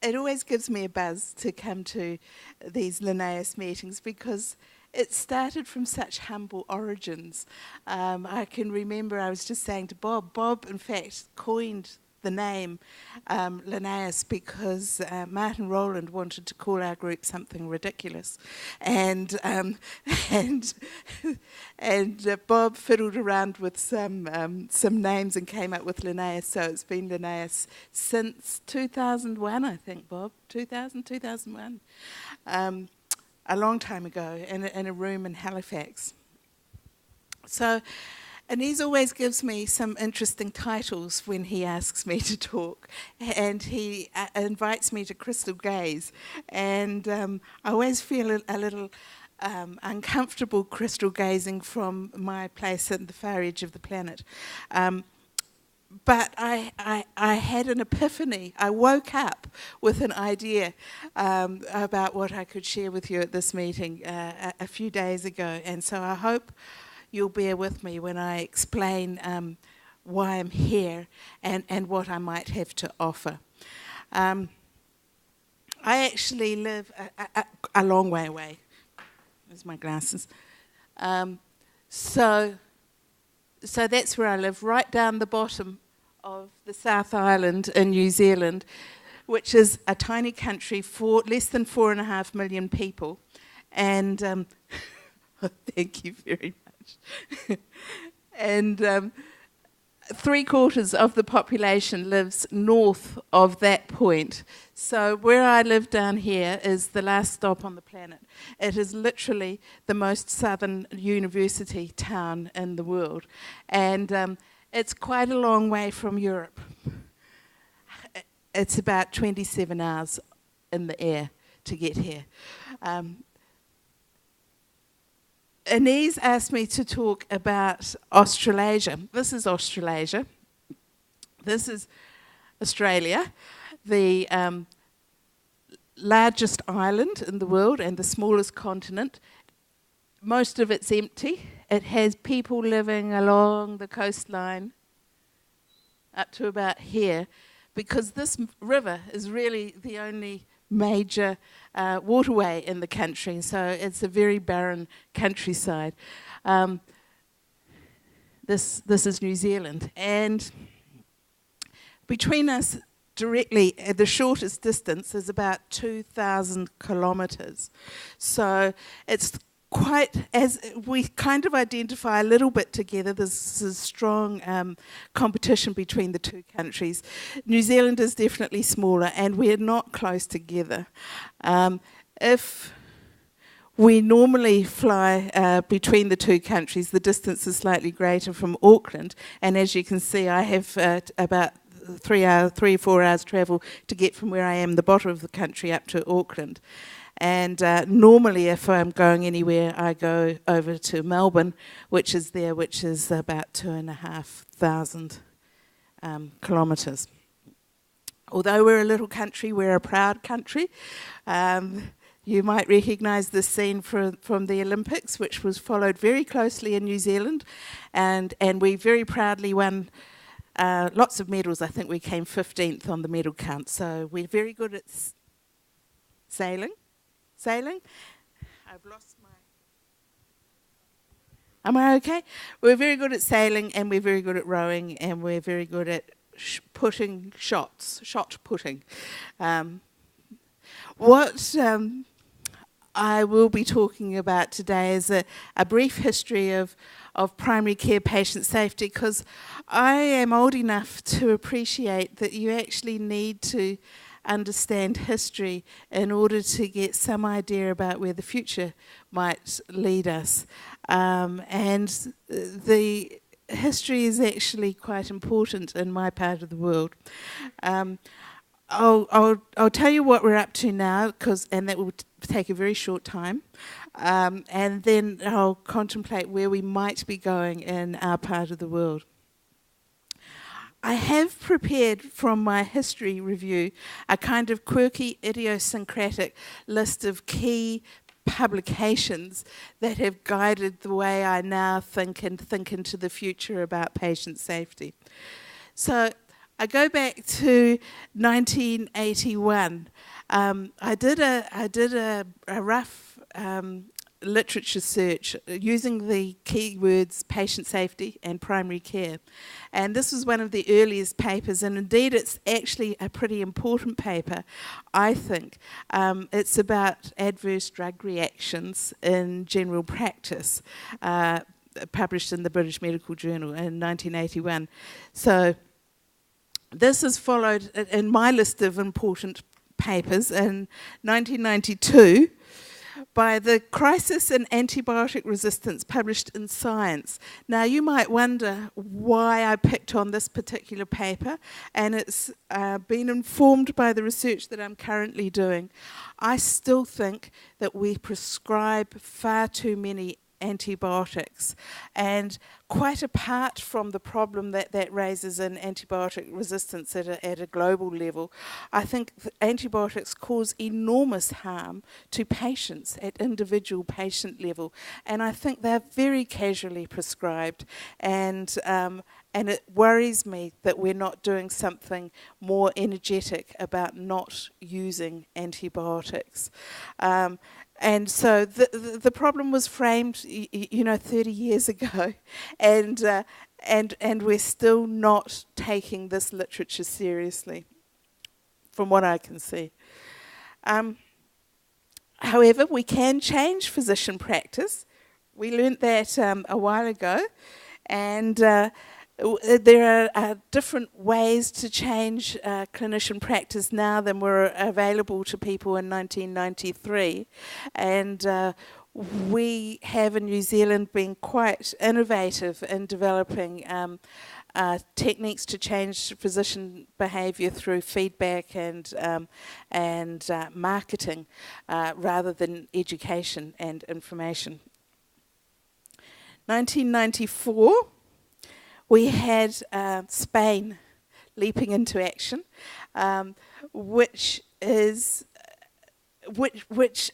It always gives me a buzz to come to these Linnaeus meetings because it started from such humble origins. I can remember I was just saying to Bob in fact coined the name Linnaeus because Martin Rowland wanted to call our group something ridiculous, and and Bob fiddled around with some names and came up with Linnaeus. So it's been Linnaeus since 2001, I think, Bob, 2001, a long time ago, in a room in Halifax. So. And he always gives me some interesting titles when he asks me to talk, and he invites me to crystal gaze, and I always feel a little uncomfortable crystal gazing from my place at the far edge of the planet. But I had an epiphany. I woke up with an idea about what I could share with you at this meeting a few days ago, and so I hope you'll bear with me when I explain why I'm here and what I might have to offer. I actually live a long way away. There's my glasses. So that's where I live, right down the bottom of the South Island in New Zealand, which is a tiny country for less than 4.5 million people. And thank you very much. And 3/4 of the population lives north of that point. So where I live down here is the last stop on the planet. It is literally the most southern university town in the world. And it's quite a long way from Europe. It's about 27 hours in the air to get here. Inez asked me to talk about Australasia. This is Australasia. This is Australia, the largest island in the world and the smallest continent. Most of it's empty. It has people living along the coastline up to about here, because this river is really the only major waterway in the country, so it's a very barren countryside. This is New Zealand, and between us directly, the shortest distance is about 2,000 kilometres. So it's quite, as we kind of identify a little bit together, there's a strong competition between the two countries. New Zealand is definitely smaller, and we're not close together. If we normally fly between the two countries, the distance is slightly greater from Auckland, and as you can see, I have about 3 or 4 hours travel to get from where I am, the bottom of the country, up to Auckland. And normally, if I'm going anywhere, I go over to Melbourne, which is about 2,500 kilometres. Although we're a little country, we're a proud country. You might recognise this scene from the Olympics, which was followed very closely in New Zealand, and we very proudly won lots of medals. I think we came 15th on the medal count, so we're very good at sailing. I've lost my... Am I okay? We're very good at sailing, and we're very good at rowing, and we're very good at shot putting. What I will be talking about today is a brief history of primary care patient safety, because I am old enough to appreciate that you actually need to understand history in order to get some idea about where the future might lead us. And the history is actually quite important in my part of the world. I'll tell you what we're up to now, and that will take a very short time, and then I'll contemplate where we might be going in our part of the world. I have prepared from my history review a kind of quirky, idiosyncratic list of key publications that have guided the way I now think into the future about patient safety. So I go back to 1981. I did a rough literature search using the keywords patient safety and primary care. And this was one of the earliest papers, and indeed it's actually a pretty important paper, I think. It's about adverse drug reactions in general practice, published in the British Medical Journal in 1981. So this is followed in my list of important papers in 1992 by the Crisis in Antibiotic Resistance, published in Science. Now, you might wonder why I picked on this particular paper, and it's been informed by the research that I'm currently doing. I still think that we prescribe far too many antibiotics, and quite apart from the problem that raises in antibiotic resistance at a global level, I think antibiotics cause enormous harm to patients at individual patient level, and I think they're very casually prescribed, and it worries me that we're not doing something more energetic about not using antibiotics. And so the problem was framed, 30 years ago, and we're still not taking this literature seriously, from what I can see. However, we can change physician practice. We learnt that a while ago, and there are different ways to change clinician practice now than were available to people in 1993. And we have in New Zealand been quite innovative in developing techniques to change physician behaviour through feedback and marketing rather than education and information. 1994. We had Spain leaping into action, which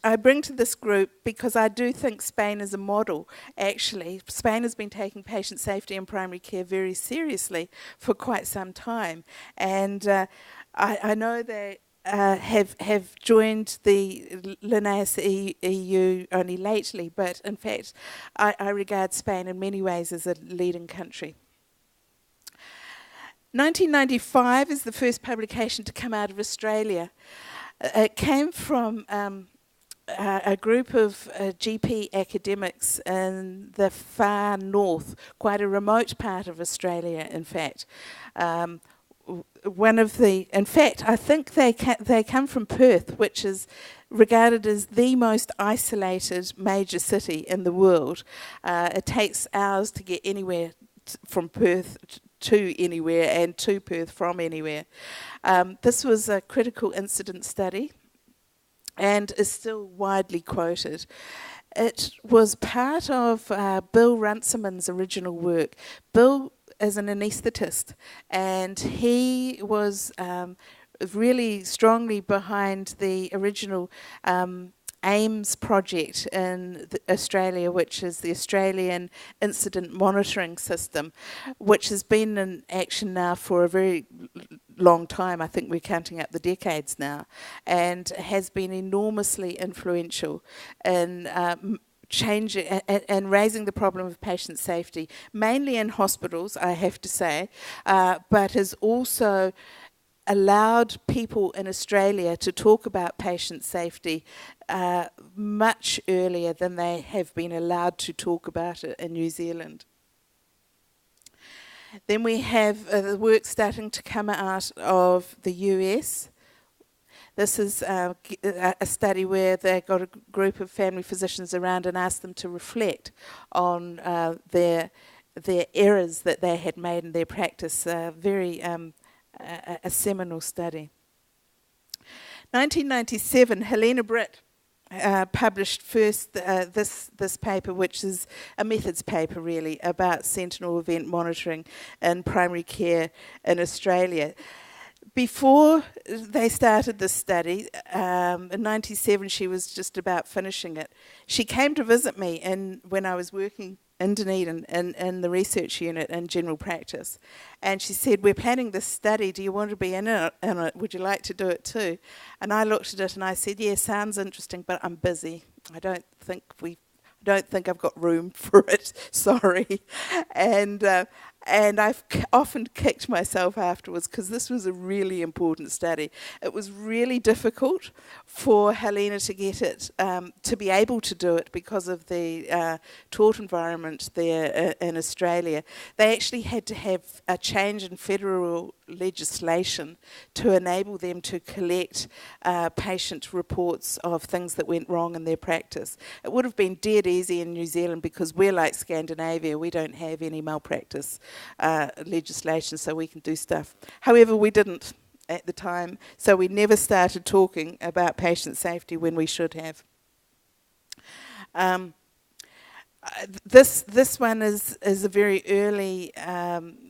I bring to this group because I do think Spain is a model, actually. Spain has been taking patient safety and primary care very seriously for quite some time. And I know they have joined the linneaus EU only lately, but in fact I regard Spain in many ways as a leading country. 1995 is the first publication to come out of Australia. It came from a group of GP academics in the far north, quite a remote part of Australia, in fact. I think they come from Perth, which is regarded as the most isolated major city in the world. It takes hours to get anywhere from Perth to anywhere and to Perth from anywhere. This was a critical incident study and is still widely quoted. It was part of Bill Runciman's original work. Bill is an anaesthetist, and he was really strongly behind the original AIMS project in Australia, which is the Australian Incident Monitoring System, which has been in action now for a very long time. I think we're counting up the decades now, and has been enormously influential in changing and raising the problem of patient safety, mainly in hospitals, I have to say, but has also allowed people in Australia to talk about patient safety much earlier than they have been allowed to talk about it in New Zealand. Then we have the work starting to come out of the US. This is a study where they got a group of family physicians around and asked them to reflect on their errors that they had made in their practice. A seminal study. 1997, Helena Britt published first this paper, which is a methods paper really, about sentinel event monitoring in primary care in Australia. Before they started this study, in 97, she was just about finishing it. She came to visit me when I was working in Dunedin in the research unit in general practice. And she said, we're planning this study, do you want to be in it? Would you like to do it too? And I looked at it and I said, yeah, sounds interesting, but I'm busy. I don't think I've got room for it, sorry. And I've often kicked myself afterwards because this was a really important study. It was really difficult for Helena to get it, to be able to do it because of the tort environment there in Australia. They actually had to have a change in federal legislation to enable them to collect patient reports of things that went wrong in their practice. It would have been dead easy in New Zealand because we're like Scandinavia, we don't have any malpractice legislation, so we can do stuff. However, we didn't at the time, so we never started talking about patient safety when we should have. This one is a very early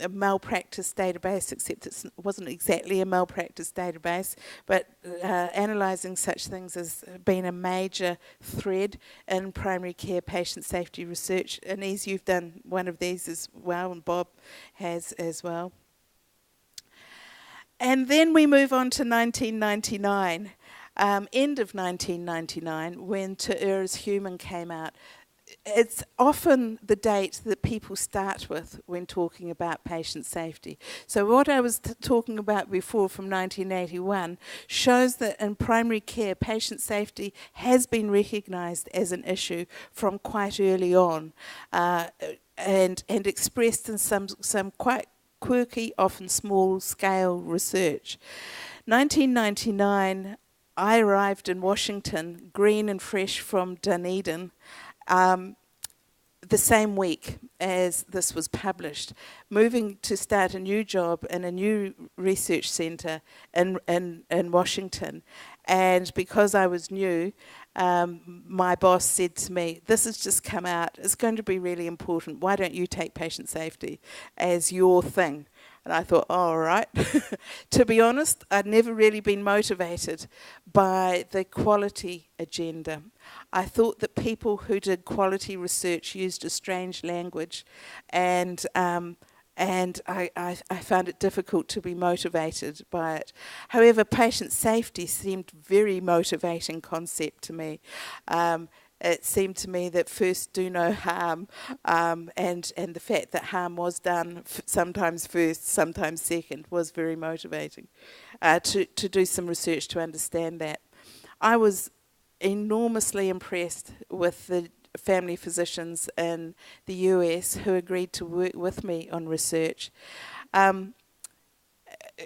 malpractice database, except it wasn't exactly a malpractice database, but analysing such things has been a major thread in primary care patient safety research. Inese, you've done one of these as well, and Bob has as well. And then we move on to 1999, end of 1999, when To Err is Human came out. It's often the date that people start with when talking about patient safety. So what I was talking about before from 1981 shows that in primary care, patient safety has been recognised as an issue from quite early on, and expressed in some quite quirky, often small-scale research. 1999, I arrived in Washington, green and fresh from Dunedin, the same week as this was published, moving to start a new job in a new research centre in Washington. And because I was new, my boss said to me, this has just come out, it's going to be really important, why don't you take patient safety as your thing? And I thought, oh, all right. To be honest, I'd never really been motivated by the quality agenda. I thought that people who did quality research used a strange language, and I found it difficult to be motivated by it. However, patient safety seemed a very motivating concept to me. It seemed to me that first do no harm, and the fact that harm was done sometimes first, sometimes second, was very motivating to do some research to understand that. I was enormously impressed with the family physicians in the US who agreed to work with me on research.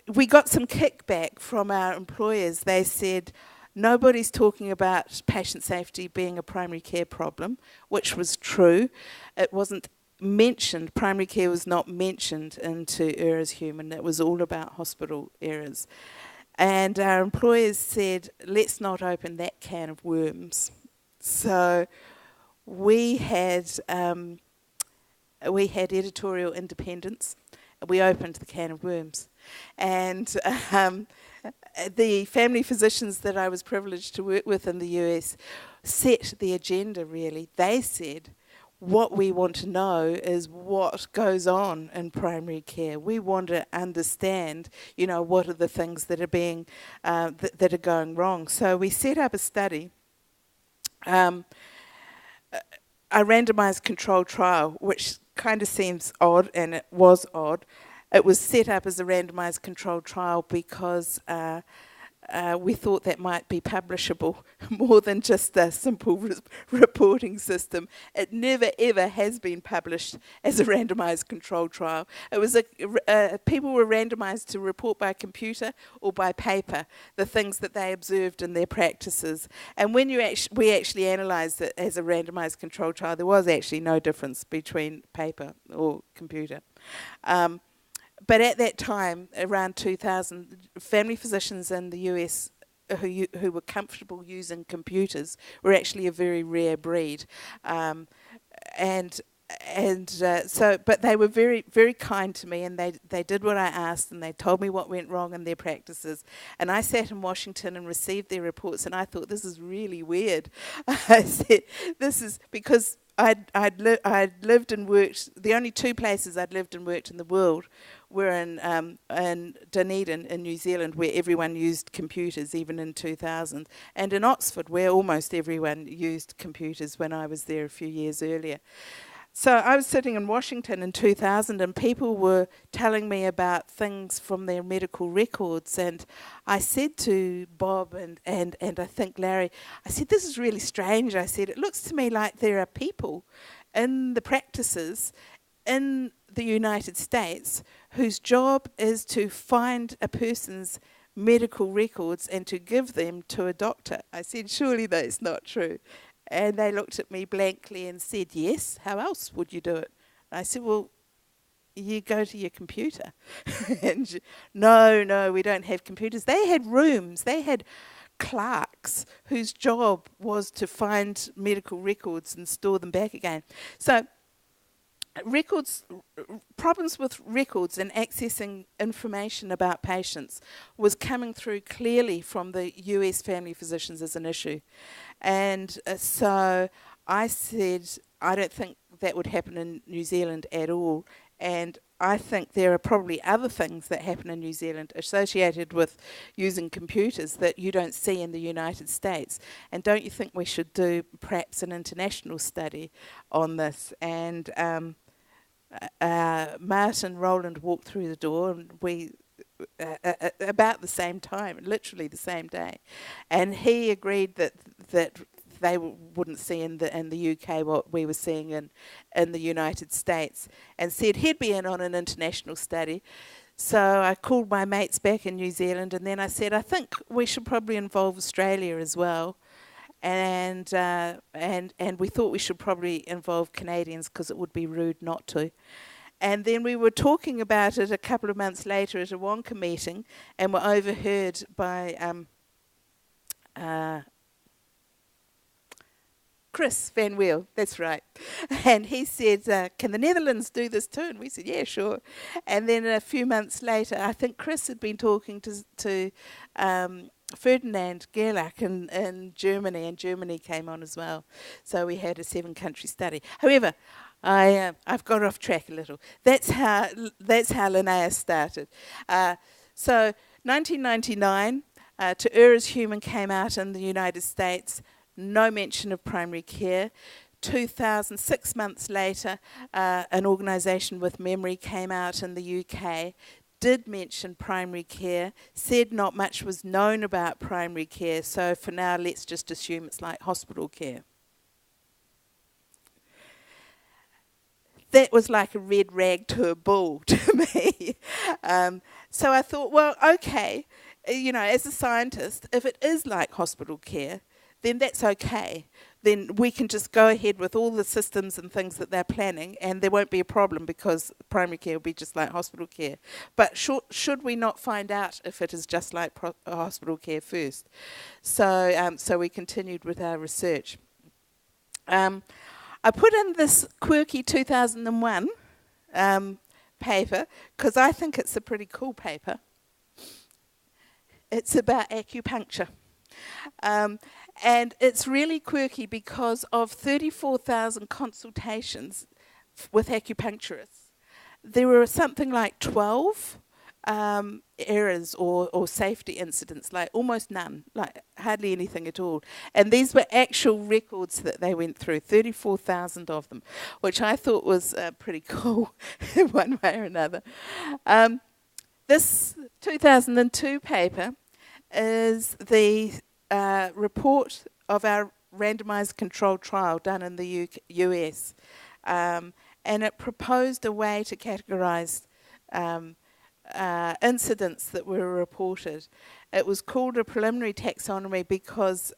We got some kickback from our employers. They said, nobody's talking about patient safety being a primary care problem, which was true. It wasn't mentioned, primary care was not mentioned in To Err is Human. It was all about hospital errors. And our employers said, let's not open that can of worms. So we had editorial independence. We opened the can of worms. And the family physicians that I was privileged to work with in the US set the agenda, really. They said, what we want to know is what goes on in primary care. We want to understand, what are the things that are being, that are going wrong. So we set up a study, a randomised controlled trial, which kind of seems odd, and it was odd. It was set up as a randomised controlled trial because we thought that might be publishable more than just a simple reporting system. It never ever has been published as a randomised controlled trial. It was people were randomised to report by computer or by paper the things that they observed in their practices. And when we actually analysed it as a randomised controlled trial, there was actually no difference between paper or computer. But at that time, around 2000, family physicians in the US who were comfortable using computers were actually a very rare breed. And But they were very, very kind to me, and they did what I asked, and they told me what went wrong in their practices. And I sat in Washington and received their reports, and I thought, this is really weird. I said, this is because I'd lived and worked. The only two places I'd lived and worked in the world were in Dunedin in New Zealand, where everyone used computers, even in 2000, and in Oxford, where almost everyone used computers when I was there a few years earlier. So I was sitting in Washington in 2000, and people were telling me about things from their medical records, and I said to Bob and I think Larry, I said, this is really strange. I said, it looks to me like there are people in the practices in the United States whose job is to find a person's medical records and to give them to a doctor. I said, surely that's not true. And they looked at me blankly and said, yes, how else would you do it? And I said, well, you go to your computer. And no, we don't have computers. They had rooms. They had clerks whose job was to find medical records and store them back again. So problems with records and accessing information about patients was coming through clearly from the US family physicians as an issue. And so I said, I don't think that would happen in New Zealand at all. And I think there are probably other things that happen in New Zealand associated with using computers that you don't see in the United States. And don't you think we should do perhaps an international study on this? And Martin Rowland walked through the door, and we about the same time, literally the same day, and he agreed that they wouldn't see in the UK what we were seeing in the United States, and said he'd be in on an international study. So I called my mates back in New Zealand, and then I said, I think we should probably involve Australia as well. And we thought we should probably involve Canadians because it would be rude not to. And then we were talking about it a couple of months later at a Wonka meeting, and were overheard by Chris Van Weel, that's right. And he said, can the Netherlands do this too? And we said, yeah, sure. And then a few months later, I think Chris had been talking to Ferdinand Gerlach in Germany, and Germany came on as well. So we had a 7-country study. However, I've got off track a little. That's how linneaus started. So 1999, To Err as Human came out in the United States. No mention of primary care. 2006 months later, an organisation with memory came out in the UK, did mention primary care, said not much was known about primary care, so for now let's just assume it's like hospital care. That was like a red rag to a bull to me. So I thought, well, okay, as a scientist, if it is like hospital care, then that's okay. Then we can just go ahead with all the systems and things that they're planning, and there won't be a problem because primary care will be just like hospital care. But should we not find out if it is just like hospital care first? So we continued with our research. I put in this quirky 2001 paper because I think it's a pretty cool paper. It's about acupuncture. And it's really quirky because of 34,000 consultations with acupuncturists, there were something like 12 errors or safety incidents, like almost none, like hardly anything at all. And these were actual records that they went through, 34,000 of them, which I thought was pretty cool in one way or another. This 2002 paper is the report of our randomized controlled trial done in the US. And it proposed a way to categorize incidents that were reported. It was called a preliminary taxonomy because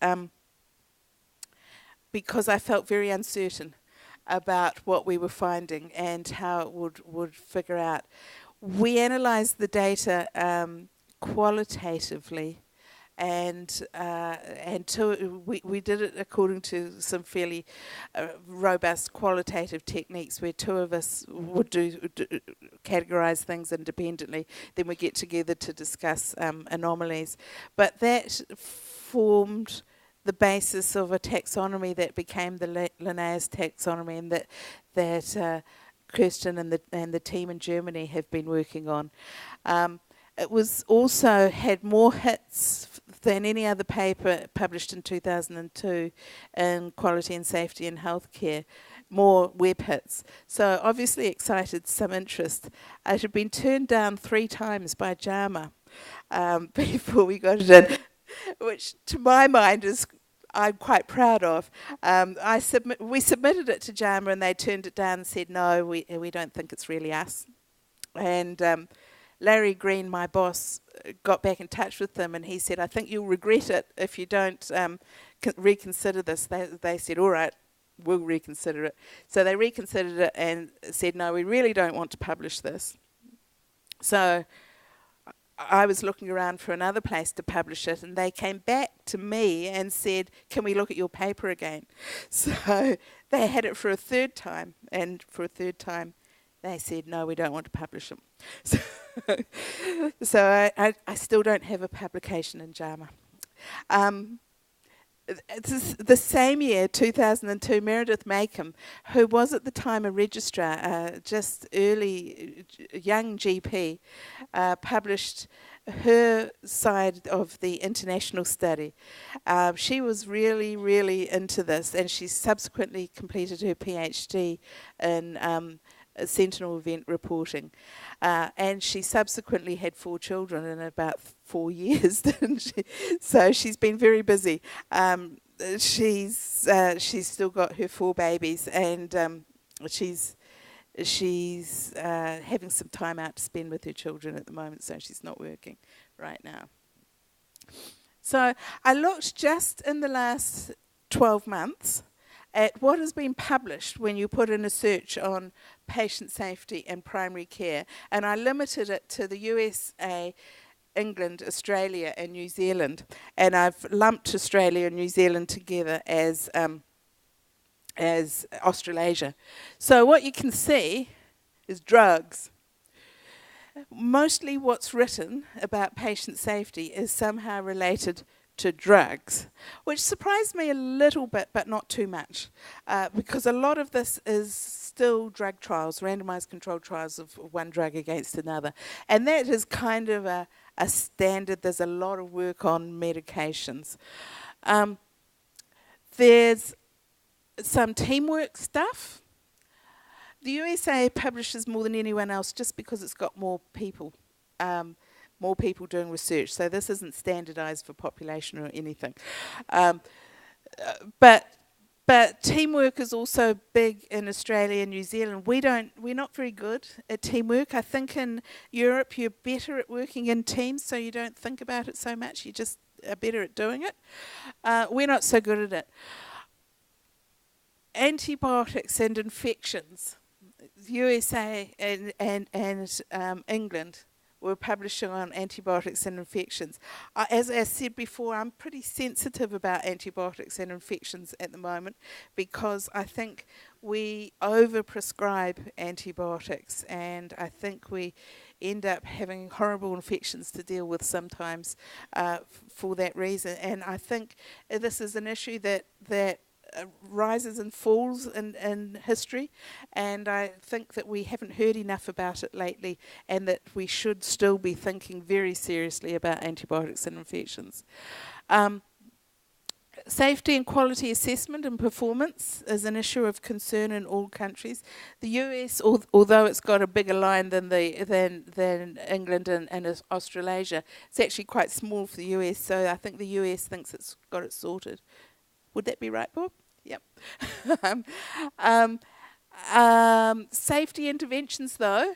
I felt very uncertain about what we were finding and how it would figure out. We analysed the data qualitatively we did it according to some fairly robust qualitative techniques where two of us would categorise things independently. Then we get together to discuss anomalies. But that formed the basis of a taxonomy that became the Linneaus taxonomy, and that Kirsten and the team in Germany have been working on. It was also had more hits than any other paper published in 2002 in quality and safety in healthcare, more web hits. So obviously excited some interest. It had been turned down 3 times by JAMA before we got it in, which to my mind I'm quite proud of. We submitted it to JAMA and they turned it down and said, no, we don't think it's really us. And Larry Green, my boss, got back in touch with them and he said, I think you'll regret it if you don't reconsider this. They said, all right, we'll reconsider it. So they reconsidered it and said, no, we really don't want to publish this. So I was looking around for another place to publish it, and they came back to me and said, can we look at your paper again? So they had it for a 3rd time, and for a 3rd time they said, no, we don't want to publish them. So I still don't have a publication in JAMA. The same year, 2002, Meredith Makem, who was at the time a registrar, just early, young GP, published her side of the international study. She was really, really into this, and she subsequently completed her PhD in Sentinel event reporting. And she subsequently had 4 children in about 4 years, didn't she? So she's been very busy. She's still got her 4 babies, and she's having some time out to spend with her children at the moment, so she's not working right now. So I looked just in the last 12 months at what has been published when you put in a search on patient safety and primary care, and I limited it to the USA, England, Australia and New Zealand, and I've lumped Australia and New Zealand together as Australasia. So what you can see is drugs. Mostly what's written about patient safety is somehow related to drugs, which surprised me a little bit, but not too much, because a lot of this is still drug trials, randomized controlled trials of one drug against another. And that is kind of a standard. There's a lot of work on medications. There's some teamwork stuff. The USA publishes more than anyone else just because it's got more people doing research. So this isn't standardized for population or anything. But teamwork is also big in Australia and New Zealand. We're not very good at teamwork. I think in Europe you're better at working in teams, so you don't think about it so much. You just are better at doing it. We're not so good at it. Antibiotics and infections. USA and England were publishing on antibiotics and infections. As I said before, I'm pretty sensitive about antibiotics and infections at the moment because I think we overprescribe antibiotics, and I think we end up having horrible infections to deal with sometimes for that reason. And I think this is an issue that rises and falls in history, and I think that we haven't heard enough about it lately, and that we should still be thinking very seriously about antibiotics and infections. Safety and quality assessment and performance is an issue of concern in all countries. The US, although it's got a bigger line than England and Australasia, it's actually quite small for the US, so I think the US thinks it's got it sorted. Would that be right, Bob? Yep. Safety interventions, though,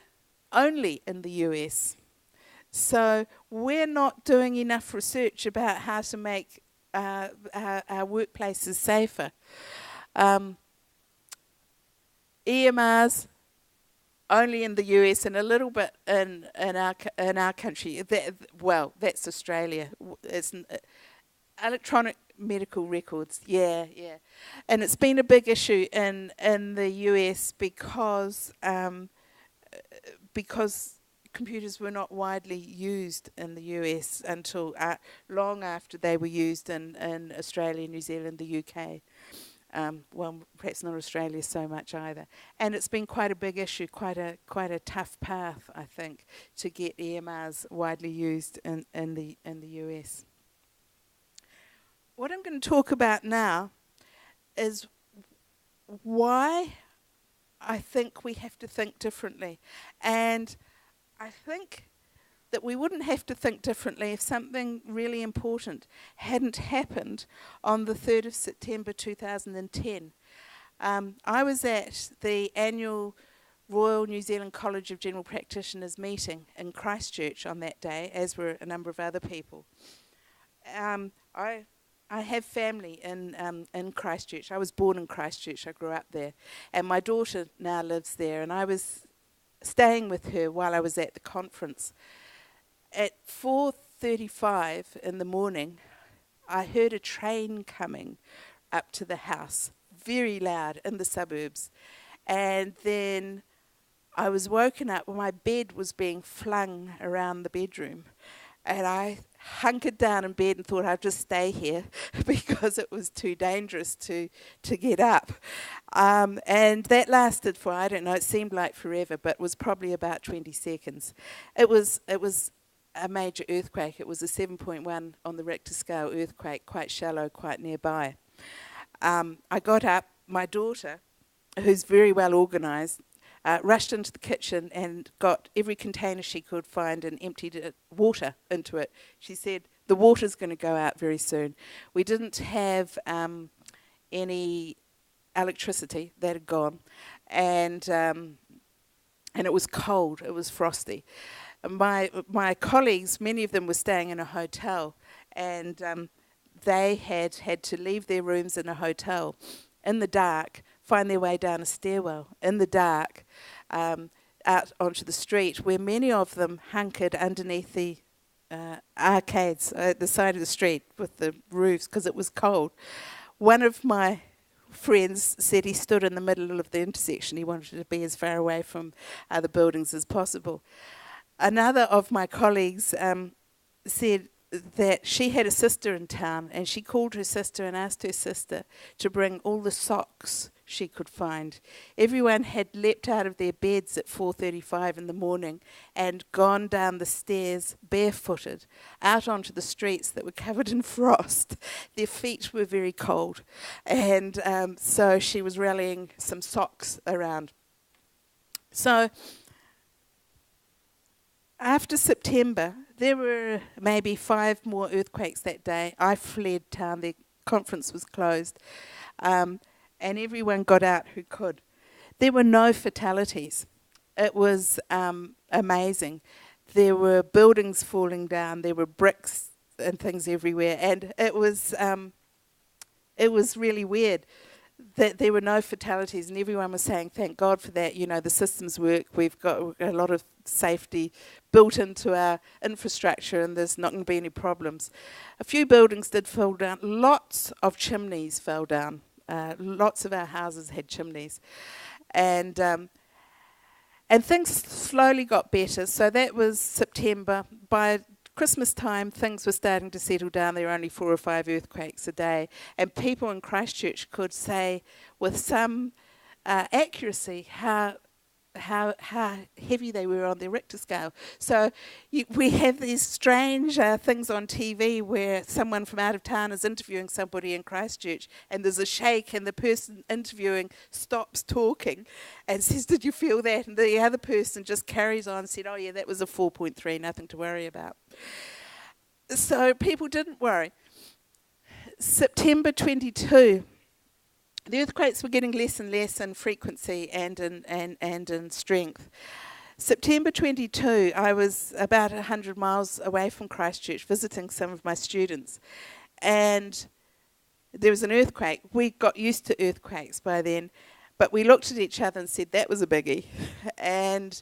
only in the US. So we're not doing enough research about how to make our workplaces safer. EMRs, only in the US and a little bit in our country. That's Australia. It's electronic medical records. Yeah. And it's been a big issue in the US because computers were not widely used in the US until long after they were used in Australia, New Zealand, the UK. Perhaps not Australia so much either. And it's been quite a big issue, quite a tough path, I think, to get EMRs widely used in the US. What I'm going to talk about now is why I think we have to think differently. And I think that we wouldn't have to think differently if something really important hadn't happened on the 3rd of September 2010. I was at the annual Royal New Zealand College of General Practitioners meeting in Christchurch on that day, as were a number of other people. I have family in Christchurch. I was born in Christchurch. I grew up there. And my daughter now lives there. And I was staying with her while I was at the conference. At 4:35 in the morning, I heard a train coming up to the house, very loud, in the suburbs. And then I was woken up when my bed was being flung around the bedroom. And I hunkered down in bed and thought I'd just stay here because it was too dangerous to get up. And that lasted for, I don't know, it seemed like forever, but it was probably about 20 seconds. It was a major earthquake. It was a 7.1 on the Richter scale earthquake, quite shallow, quite nearby. I got up. My daughter, who's very well organised, rushed into the kitchen and got every container she could find and emptied water into it. She said, the water's going to go out very soon. We didn't have any electricity. That had gone. And it was cold. It was frosty. My colleagues, many of them were staying in a hotel, and they had to leave their rooms in a hotel in the dark, find their way down a stairwell in the dark out onto the street, where many of them hunkered underneath the arcades at the side of the street with the roofs because it was cold. One of my friends said he stood in the middle of the intersection. He wanted to be as far away from other buildings as possible. Another of my colleagues said that she had a sister in town, and she called her sister and asked her sister to bring all the socks she could find. Everyone had leapt out of their beds at 4:35 in the morning and gone down the stairs barefooted out onto the streets that were covered in frost. Their feet were very cold, and so she was rallying some socks around. So after September, there were maybe 5 more earthquakes that day. I fled town. The conference was closed. And everyone got out who could. There were no fatalities. It was amazing. There were buildings falling down. There were bricks and things everywhere. And it was really weird that there were no fatalities, and everyone was saying, thank God for that. You know, the systems work. We've got a lot of safety built into our infrastructure, and there's not going to be any problems. A few buildings did fall down. Lots of chimneys fell down. Lots of our houses had chimneys. And things slowly got better. So that was September. By Christmas time, things were starting to settle down. There were only 4 or 5 earthquakes a day. And people in Christchurch could say with some accuracy how heavy they were on their Richter scale. So we have these strange things on TV where someone from out of town is interviewing somebody in Christchurch, and there's a shake, and the person interviewing stops talking and says, did you feel that? And the other person just carries on and said, oh yeah, that was a 4.3, nothing to worry about. So people didn't worry. September 22, the earthquakes were getting less and less in frequency and in strength. September 22, I was about 100 miles away from Christchurch visiting some of my students, and there was an earthquake. We got used to earthquakes by then, But we looked at each other and said, that was a biggie. And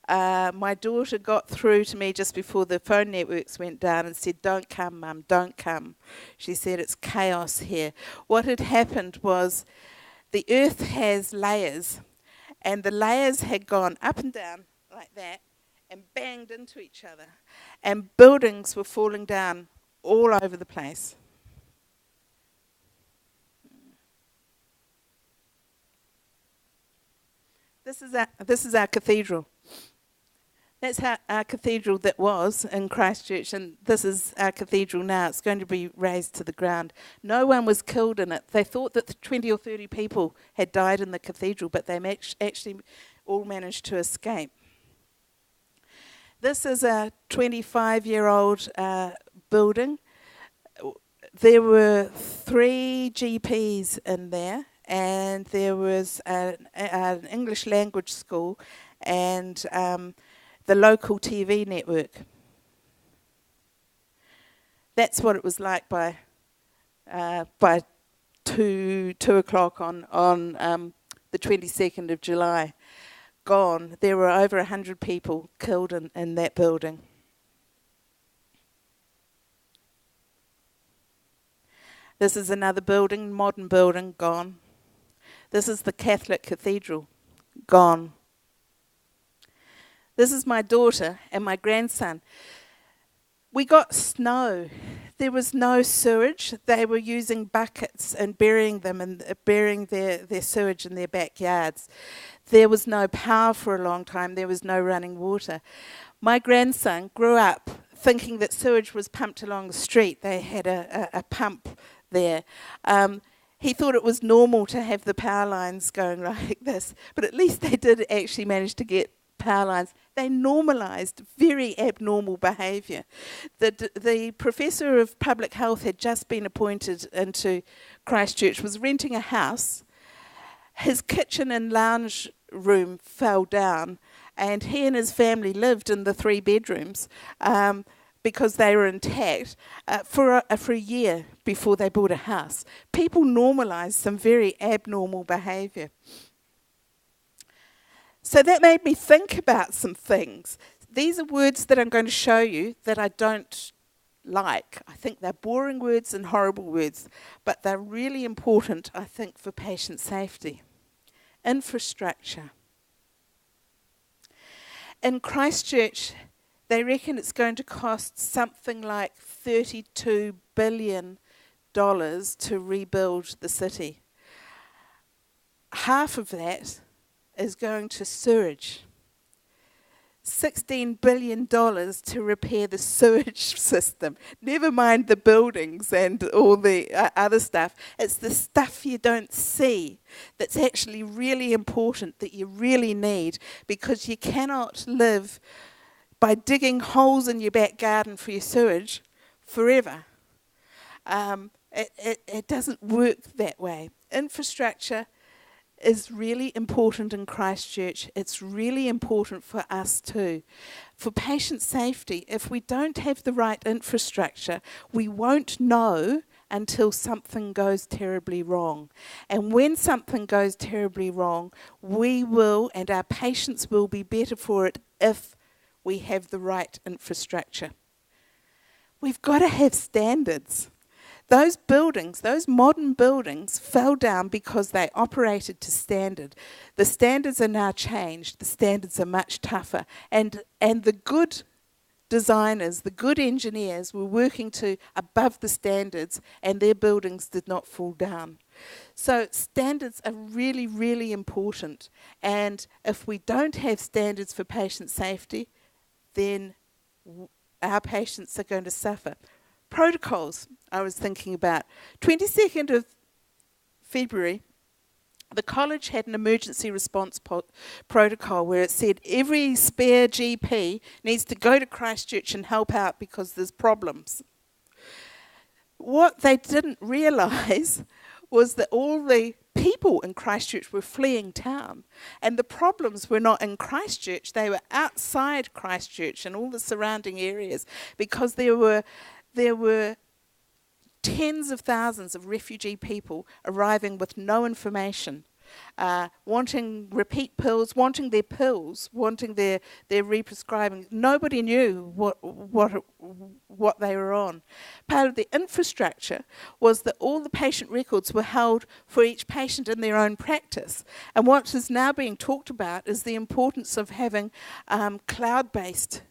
my daughter got through to me just before the phone networks went down and said, don't come, Mum, don't come. She said, it's chaos here. What had happened was the earth has layers, and the layers had gone up and down like that and banged into each other. And buildings were falling down all over the place. This is our cathedral. That's our cathedral that was in Christchurch, and this is our cathedral now. It's going to be razed to the ground. No one was killed in it. They thought that 20 or 30 people had died in the cathedral, but they actually all managed to escape. This is a 25-year-old building. There were 3 GPs in there, and there was an English language school and the local TV network. That's what it was like by 2 o'clock on the 22nd of July. Gone. There were over 100 people killed in that building. This is another building, modern building, gone. This is the Catholic Cathedral, gone. This is my daughter and my grandson. We got snow. There was no sewage. They were using buckets and burying them and burying their sewage in their backyards. There was no power for a long time. There was no running water. My grandson grew up thinking that sewage was pumped along the street. They had a pump there. He thought it was normal to have the power lines going like this, but at least they did actually manage to get power lines. They normalised very abnormal behaviour. The professor of public health had just been appointed into Christchurch, was renting a house. His kitchen and lounge room fell down, and he and his family lived in the 3 bedrooms because they were intact for a year before they bought a house. People normalised some very abnormal behaviour. So that made me think about some things. These are words that I'm going to show you that I don't like. I think they're boring words and horrible words, but they're really important, I think, for patient safety. Infrastructure. In Christchurch, they reckon it's going to cost something like $32 billion to rebuild the city. Half of that is going to sewage. $16 billion to repair the sewage system. Never mind the buildings and all the other stuff. It's the stuff you don't see that's actually really important, that you really need, because you cannot live by digging holes in your back garden for your sewage forever. It doesn't work that way. Infrastructure is really important in Christchurch. It's really important for us too. For patient safety, if we don't have the right infrastructure, we won't know until something goes terribly wrong. And when something goes terribly wrong, we will, and our patients will be better for it if we have the right infrastructure. We've got to have standards. Those buildings, those modern buildings, fell down because they operated to standard. The standards are now changed. The standards are much tougher. And the good designers, the good engineers were working to above the standards, and their buildings did not fall down. So standards are really, really important. And if we don't have standards for patient safety, then our patients are going to suffer. Protocols, I was thinking about. 22nd of February, the college had an emergency response protocol where it said every spare GP needs to go to Christchurch and help out because there's problems. What they didn't realise was that all the people in Christchurch were fleeing town, and the problems were not in Christchurch, they were outside Christchurch and all the surrounding areas, because there were tens of thousands of refugee people arriving with no information. wanting repeat pills, wanting their represcribing. Nobody knew what they were on. Part of the infrastructure was that all the patient records were held for each patient in their own practice. And what is now being talked about is the importance of having cloud-based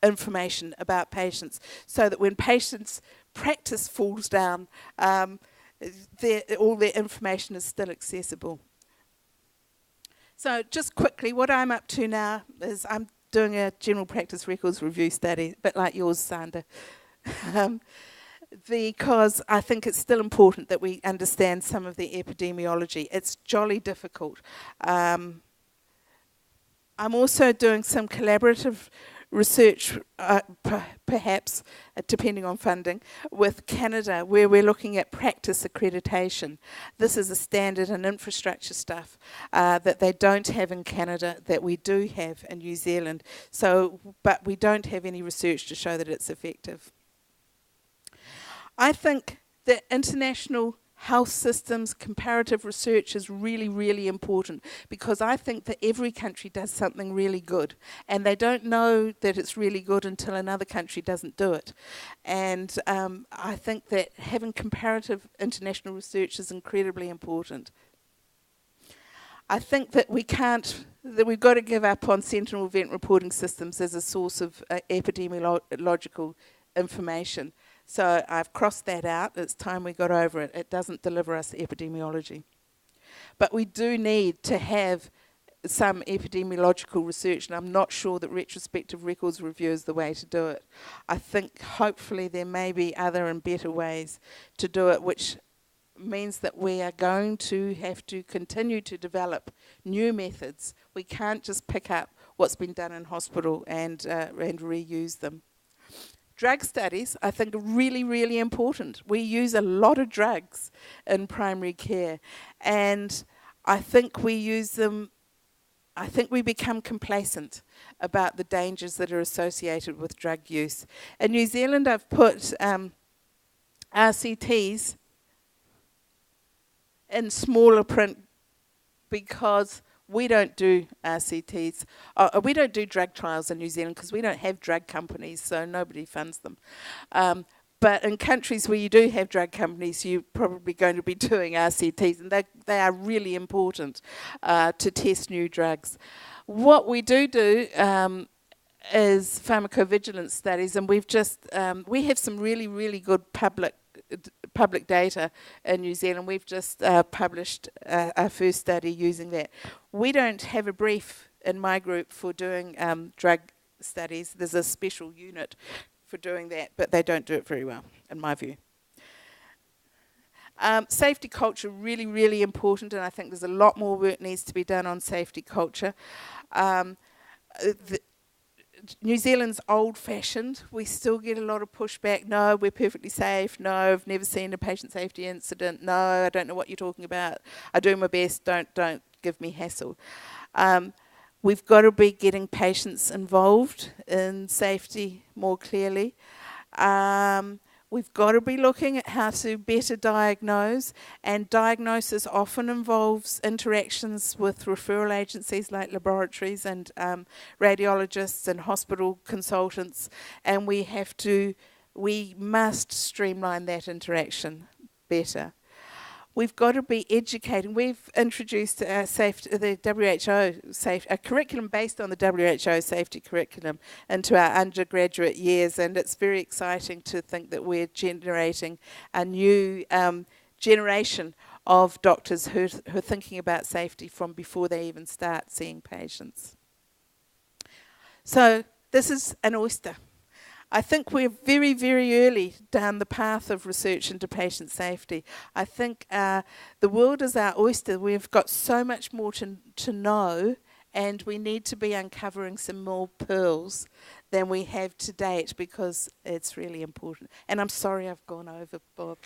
information about patients, so that when patients' practice falls down, all their information is still accessible. So just quickly, what I'm up to now is I'm doing a general practice records review study, a bit like yours, Sandra, because I think it's still important that we understand some of the epidemiology. It's jolly difficult. I'm also doing some collaborative research, perhaps, depending on funding, with Canada, where we're looking at practice accreditation. This is a standard and infrastructure stuff that they don't have in Canada, that we do have in New Zealand. So, but we don't have any research to show that it's effective. I think that international health systems comparative research is really, really important, because I think that every country does something really good, and they don't know that it's really good until another country doesn't do it. And I think that having comparative international research is incredibly important. I think that we've got to give up on sentinel event reporting systems as a source of epidemiological information. So I've crossed that out. It's time we got over it. It doesn't deliver us epidemiology. But we do need to have some epidemiological research, and I'm not sure that retrospective records review is the way to do it. I think hopefully there may be other and better ways to do it, which means that we are going to have to continue to develop new methods. We can't just pick up what's been done in hospital and reuse them. Drug studies, I think, are really, really important. We use a lot of drugs in primary care, and I think we use them, I think we become complacent about the dangers that are associated with drug use. In New Zealand, I've put RCTs in smaller print because we don't do RCTs. We don't do drug trials in New Zealand because we don't have drug companies, so nobody funds them. But in countries where you do have drug companies, you're probably going to be doing RCTs, and they are really important to test new drugs. What we do is pharmacovigilance studies, and we have some really, really good public data in New Zealand. We've just published our first study using that. We don't have a brief in my group for doing drug studies. There's a special unit for doing that, but they don't do it very well, in my view. Safety culture, really, really important, and I think there's a lot more work needs to be done on safety culture. New Zealand's old-fashioned. We still get a lot of pushback. No, we're perfectly safe. No, I've never seen a patient safety incident. No, I don't know what you're talking about. I do my best. Don't give me hassle. We've got to be getting patients involved in safety more clearly. We've got to be looking at how to better diagnose, and diagnosis often involves interactions with referral agencies like laboratories and radiologists and hospital consultants, and we must streamline that interaction better. We've got to be educating. We've introduced a curriculum based on the WHO safety curriculum into our undergraduate years, and it's very exciting to think that we're generating a new generation of doctors who are thinking about safety from before they even start seeing patients. So this is an oyster. I think we're very, very early down the path of research into patient safety. I think the world is our oyster. We've got so much more to know, and we need to be uncovering some more pearls than we have to date, because it's really important. And I'm sorry I've gone over, Bob.